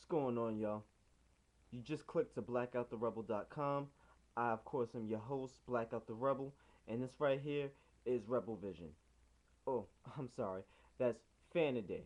What's going on, y'all? You just clicked to blackouttherebel.com. I, of course, am your host, Blackout the Rebel, and this right here is Rebel Vision. Oh, I'm sorry. That's Fanaday.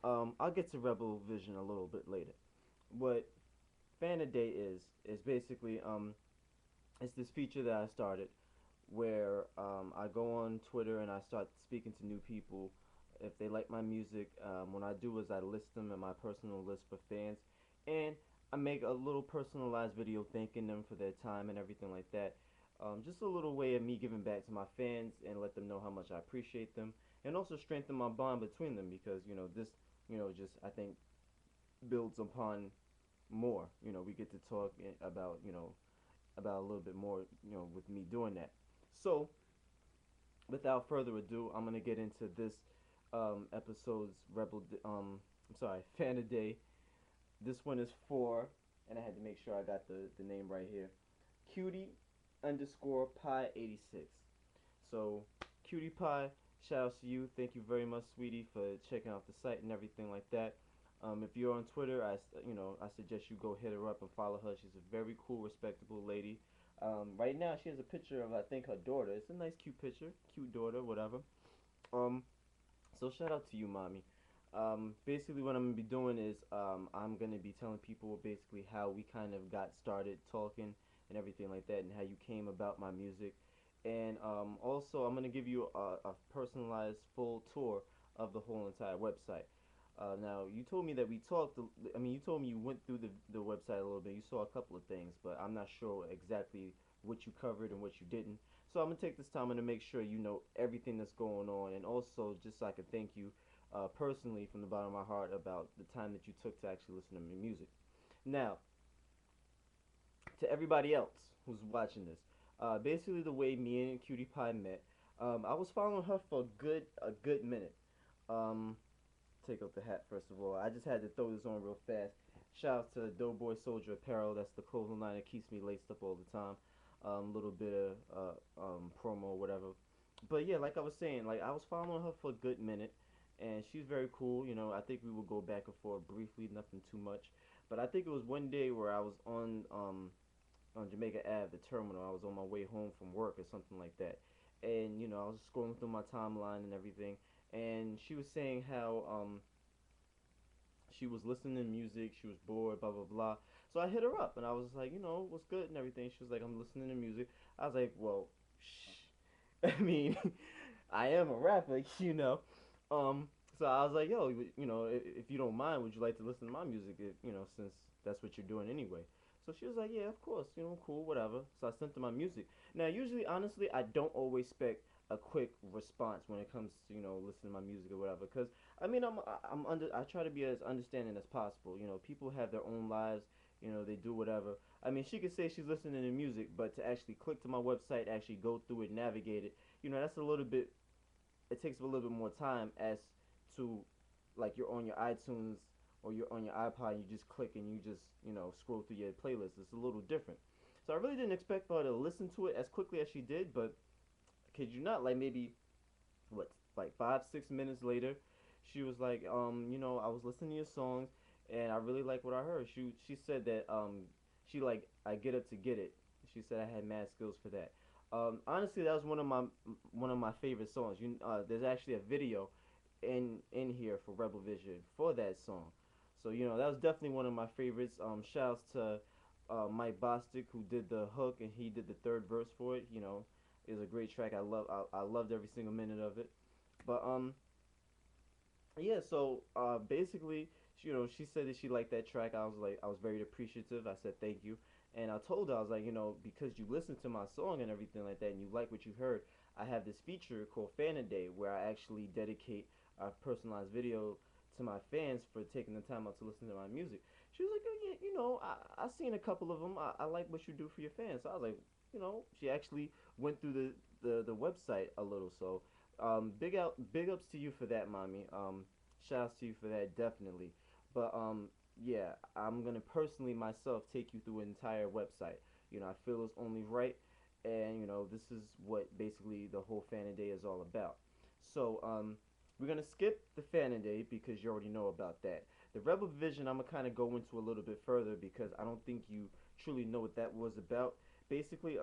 I'll get to Rebel Vision a little bit later. What Fanaday is basically it's this feature that I started where I go on Twitter and I start speaking to new people. If they like my music, what I do is I list them in my personal list for fans, and I make a little personalized video thanking them for their time and everything like that. Just a little way of me giving back to my fans and let them know how much I appreciate them, and also strengthen my bond between them because this just I think builds upon more. We get to talk about about a little bit more with me doing that. So without further ado, I'm gonna get into this episode's I'm sorry, Fan a Day. This one is for, and I had to make sure I got the name right here. Cutie underscore pie 86. So Cutie Pie, shout out to you. Thank you very much, sweetie, for checking out the site and everything like that. If you're on Twitter, I suggest you go hit her up and follow her. She's a very cool, respectable lady. Right now, she has a picture of I think her daughter. It's a nice, cute picture, cute daughter, whatever. Um, so shout out to you, mommy. Basically, what I'm gonna be doing is I'm gonna be telling people basically how we kind of got started talking and everything like that, and how you came about my music, and also I'm gonna give you a personalized full tour of the whole entire website. Now you told me that we talked. I mean, you told me you went through the website a little bit. You saw a couple of things, but I'm not sure exactly what you covered and what you didn't. So I'm gonna take this time and to make sure you know everything that's going on, and also just so I can thank you personally from the bottom of my heart about the time that you took to actually listen to my music. Now, to everybody else who's watching this, basically the way me and Cutie Pie met, I was following her for a good minute. Um, Take off the hat first of all. I just had to throw this on real fast. Shout out to Doughboy Soldier Apparel. That's the clothing line that keeps me laced up all the time. Little bit of promo or whatever. But yeah, like I was saying, like I was following her for a good minute, and she's very cool. I think we would go back and forth briefly, nothing too much. But I think it was one day where I was on Jamaica Ave, the terminal. I was on my way home from work or something like that, and I was scrolling through my timeline and everything, and she was saying how she was listening to music, she was bored, blah blah blah. So I hit her up and I was like, what's good and everything. She was like, I'm listening to music. I was like, well, I mean, I am a rapper, you know. Um, so I was like, yo, if you don't mind, would you like to listen to my music? Since that's what you're doing anyway. So she was like, yeah, of course, cool, whatever. So I sent her my music. Now, usually, honestly, I don't always expect a quick response when it comes to listening to my music or whatever. Cause I mean, I try to be as understanding as possible. People have their own lives. They do whatever. I mean, she could say she's listening to music, but to actually click to my website, actually go through it, navigate it, that's a little bit. It takes a little bit more time as to like you're on your iTunes or you're on your iPod and you just click and you just scroll through your playlist. It's a little different. So I really didn't expect for her to listen to it as quickly as she did, but kid you not, like maybe what, like 5 6 minutes later, she was like, I was listening to your songs and I really like what I heard. She said that she like I get up to get it. She said I had mad skills for that. Honestly, that was one of my favorite songs. There's actually a video in here for Rebel Vision for that song. So that was definitely one of my favorites. Shouts to Mike Bostic who did the hook and he did the third verse for it. It's a great track. I loved every single minute of it. But yeah, so basically, she said that she liked that track. I was very appreciative. I said thank you, and I told her I was like, because you listened to my song and everything like that, and you like what you heard, I have this feature called Fan a Day where I actually dedicate a personalized video to my fans for taking the time out to listen to my music. She was like, oh, yeah, I seen a couple of them. I like what you do for your fans. So I was like, she actually went through the website a little. So big ups to you for that, mommy. Shouts to you for that, definitely. But yeah, I'm gonna personally myself take you through an entire website. I feel it's only right, and this is what basically the whole Fan a Day is all about. So we're gonna skip the Fan a Day because you already know about that. The Rebel Vision, I'm gonna kind of go into a little bit further because I don't think you truly know what that was about. Basically,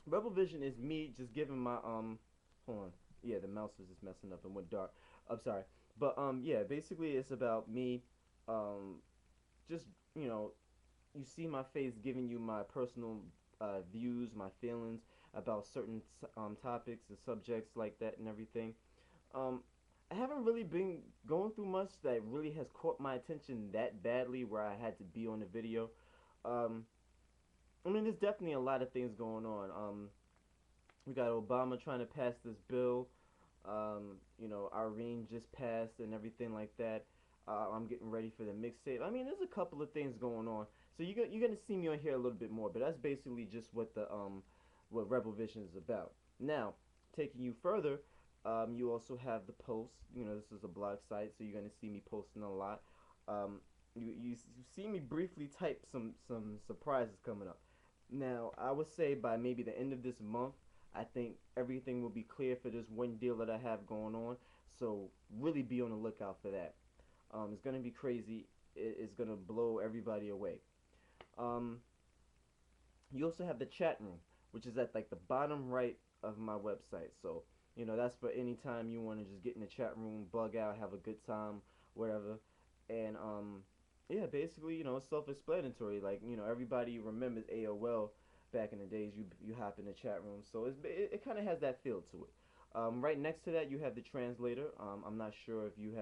Rebel Vision is me just giving my hold on. Yeah, the mouse was just messing up and went dark. I'm sorry. But yeah, basically it's about me um just, you know, you see my face giving you my personal views, my feelings about certain topics and subjects like that and everything. Um I haven't really been going through much that really has caught my attention that badly where I had to be on the video. Um I mean, there's definitely a lot of things going on. We got Obama trying to pass this bill. You know, Irene just passed and everything like that. I'm getting ready for the mixtape. I mean, there's a couple of things going on. So you're gonna see me on here a little bit more, but that's basically just what Rebel Vision is about. Now, taking you further, you also have the post. You know, this is a blog site, so you're gonna see me posting a lot. Um, you see me briefly type some surprises coming up. Now, I would say by maybe the end of this month, I think everything will be clear for this one deal that I have going on. So really be on the lookout for that. It's gonna be crazy. It's gonna blow everybody away. Um, you also have the chat room, which is at like the bottom right of my website. So you know that's for any time you want to just get in the chat room, bug out, have a good time, whatever. And yeah, basically, you know, it's self-explanatory. Like, you know, everybody remembers AOL back in the days. You hop in the chat room, so it kind of has that feel to it. Right next to that, you have the translator. I'm not sure if you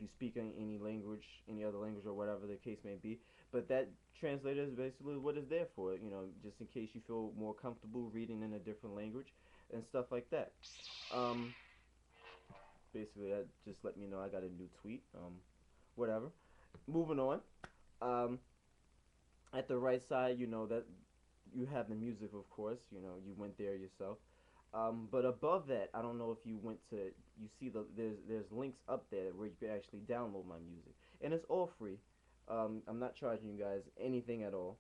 speak any language, any other language or whatever the case may be, but that translator is basically what it's there for. You know, just in case you feel more comfortable reading in a different language and stuff like that. Um, Basically, that just let me know I got a new tweet. Whatever. Moving on. Um, at the right side, you know that you have the music, of course. You know, you went there yourself. But above that, I don't know if you went to. You see there's links up there where you can actually download my music, and it's all free. I'm not charging you guys anything at all.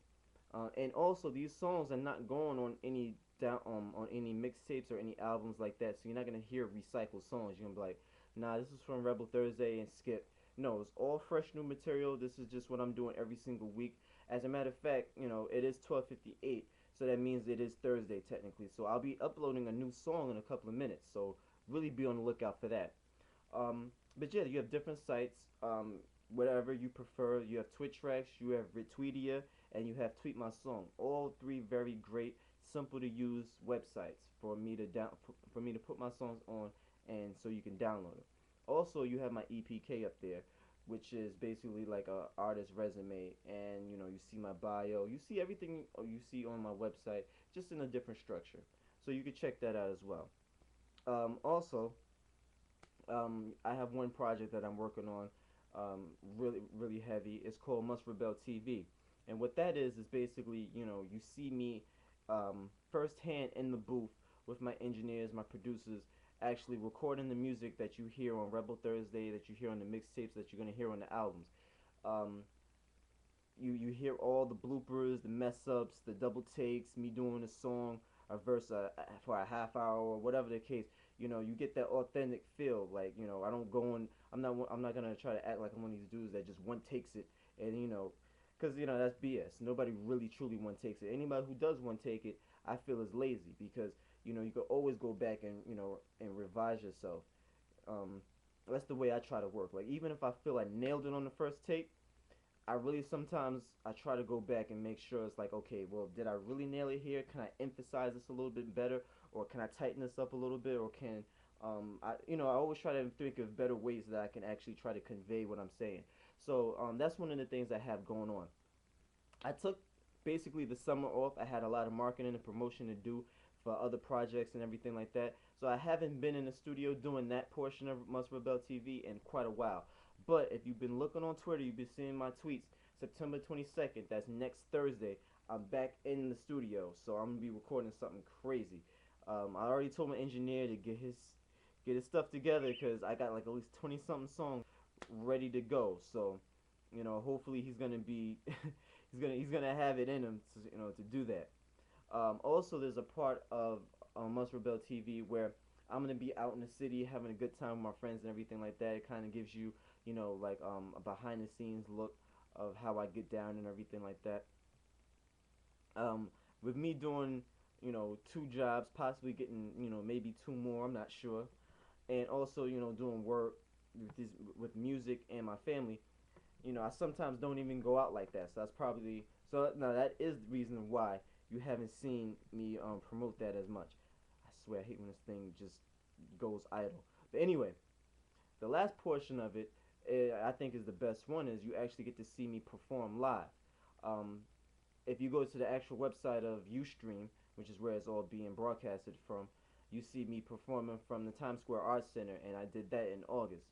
And also, these songs are not going on any on any mixtapes or any albums like that. So you're not gonna hear recycled songs. You're gonna be like, nah, this is from Rebel Thursday and skip. No, it's all fresh new material. This is just what I'm doing every single week. As a matter of fact, you know, it is 12:58, so that means it is Thursday technically. So I'll be uploading a new song in a couple of minutes. So really be on the lookout for that. But yeah, you have different sites, whatever you prefer. You have Twitch Tracks, you have Retweetia, and you have Tweet My Song. All three very great, simple to use websites for me to put my songs on, and so you can download them. Also, you have my EPK up there, which is basically like a artist resume, and you know you see my bio, you see everything you see on my website, just in a different structure. So you can check that out as well. Also, I have one project that I'm working on, really heavy. It's called Must Rebel TV, and what that is basically, you know, you see me firsthand in the booth with my engineers, my producers, actually recording the music that you hear on Rebel Thursday, that you hear on the mixtapes, that you're gonna hear on the albums. Um, you hear all the bloopers, the mess ups, the double takes, me doing a song, a verse for a half hour or whatever the case. You know, you get that authentic feel. Like, you know, I don't go in. I'm not gonna try to act like I'm one of these dudes that just one takes it, and you know, because you know that's BS. Nobody really truly one takes it. Anybody who does one take it, I feel is lazy because you know you can always go back and you know and revise yourself. Um, that's the way I try to work. Like even if I feel I nailed it on the first take, I really sometimes I try to go back and make sure it's like, okay, well, did I really nail it here? Can I emphasize this a little bit better, or can I tighten this up a little bit, or can I always try to think of better ways that I can actually try to convey what I'm saying. So that's one of the things I have going on. I took basically the summer off. I had a lot of marketing and promotion to do for other projects and everything like that. So I haven't been in the studio doing that portion of Must Rebel TV in quite a while. But if you've been looking on Twitter, you've been seeing my tweets. September 22nd, that's next Thursday, I'm back in the studio. So I'm gonna be recording something crazy. I already told my engineer to get his stuff together because I got like at least 20 something songs ready to go. So, you know, hopefully he's gonna be he's gonna have it in him to to do that. Also, there's a part of Must Rebel TV where I'm gonna be out in the city having a good time with my friends and everything like that. It kind of gives you, like a behind the scenes look of how I get down and everything like that. Um, with me doing, two jobs, possibly getting, maybe two more, I'm not sure, and also, doing work with music and my family. I sometimes don't even go out like that. So that's probably so. Now that is the reason why you haven't seen me promote that as much. I swear I hate when this thing just goes idle. But anyway, the last portion of it, I think, is the best one. Is you actually get to see me perform live. Um, if you go to the actual website of Ustream, which is where it's all being broadcasted from, you see me performing from the Times Square Arts Center, and I did that in August.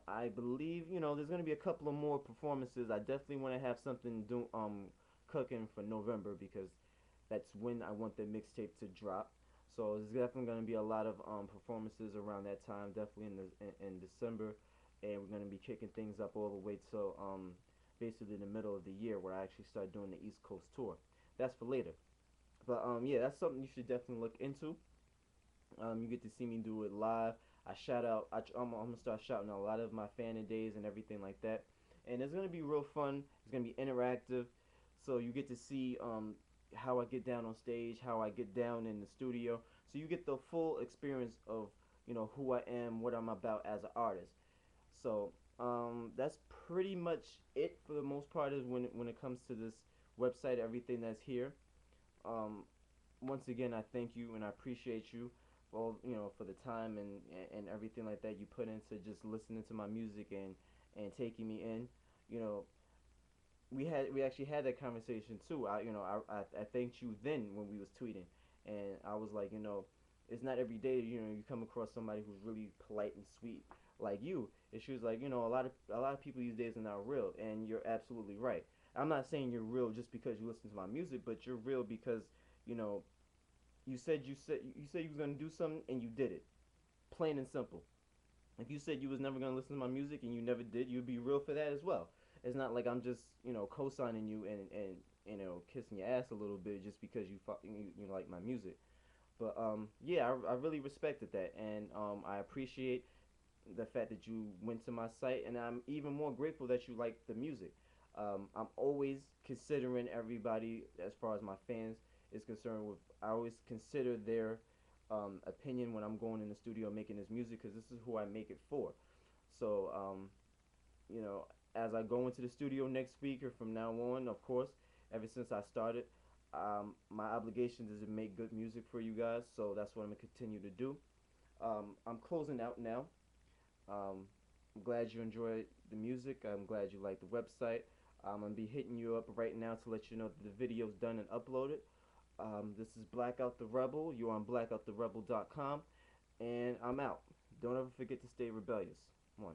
I believe there's gonna be a couple of more performances. I definitely want to have something cooking for November because that's when I want the mixtape to drop. So there's definitely gonna be a lot of performances around that time, definitely in December, and we're gonna be kicking things up all the way till basically the middle of the year where I actually start doing the East Coast tour. That's for later. But yeah, that's something you should definitely look into. You get to see me do it live. I shout out. I'm gonna start shouting out a lot of my fan days and everything like that. And it's gonna be real fun. It's gonna be interactive. So you get to see how I get down on stage, how I get down in the studio. So you get the full experience of who I am, what I'm about as an artist. So that's pretty much it for the most part. Is when it comes to this website, everything that's here. Um, Once again, I thank you and I appreciate you for for the time and everything like that you put into just listening to my music and taking me in. You know, we actually had that conversation too. I thanked you then when we was tweeting, and I was like, it's not every day you come across somebody who's really polite and sweet like you. And she was like, a lot of people these days are not real, and you're absolutely right. I'm not saying you're real just because you listen to my music, but you're real because you know you said you was gonna do something and you did it. Plain and simple. If you said you was never gonna listen to my music and you never did, you'd be real for that as well. It's not like I'm just co-signing you and kissing your ass a little bit just because you like my music. But yeah, I really respected that, and I appreciate the fact that you went to my site, and I'm even more grateful that you like the music. I'm always considering everybody as far as my fans is concerned. With I always consider their opinion when I'm going in the studio making this music because this is who I make it for. So you know, as I go into the studio next week or from now on, of course, ever since I started, my obligation is to make good music for you guys. So that's what I'm gonna continue to do. I'm closing out now. I'm glad you enjoyed the music. I'm glad you like the website. I'm gonna be hitting you up right now to let you know that the video's done and uploaded. This is Blackout the Rebel. You're on BLACKOUTTHEREBEL.com, and I'm out. Don't ever forget to stay rebellious. One.